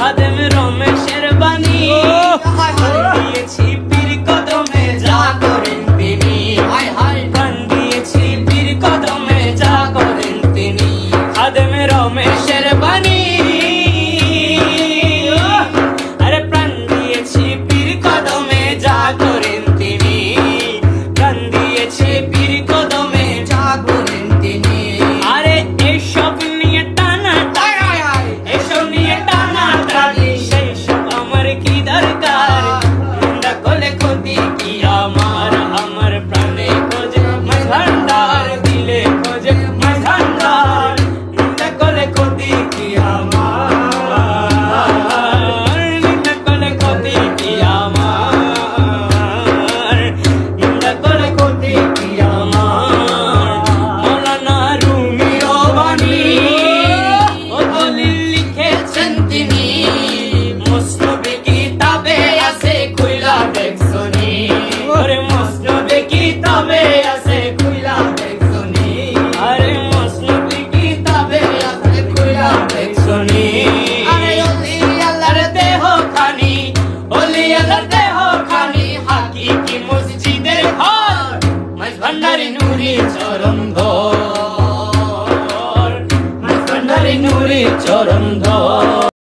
খাদেম রমেশের বাণী দিয়েছি পীর কদমে যা করেন তিনি গান দিয়েছি পীর কদমে যা করেন তিনি খাদেম রমেশের বাণী আরে প্রাণ দিয়েছি পীর কদমে যা করেন তিনি গান দিয়েছি পীর কদমে যা করেন তিনি আরে এসব নিয়ে টানা এসব নিয়ে টানা টানি সেই সব আমার কি দরকার নিন্দা করলে ক্ষতি কি আমার আমার প্রাণে খোঁজে ভান্ডার দিলে খোঁজে ভান্ডার নিন্দা করলে ক্ষতি কি আমার নিন্দা করলে ক্ষতি কি আমার নিন্দা করলে ক্ষতি কি আমার মৌলানা রুমির বাণী ও দলিল লিখেছেন তিনি মুসনদে কিতাবে আছে খুইলা দেখছনি আরে মুসনদে কিতাবে আছে খুইলা দেখছনি আরে মুসনদে কিতাবে আছে খুইলা দেখছনি আরে ওলি আল্লাহর দেহ খানি ওলি আল্লাহর দেহ খানি হাকিকি মসজিদের ঘর মাঝ ভান্ডারি নুরি চরণ ধর মাঝ ভান্ডারি নুরি চরণ ধর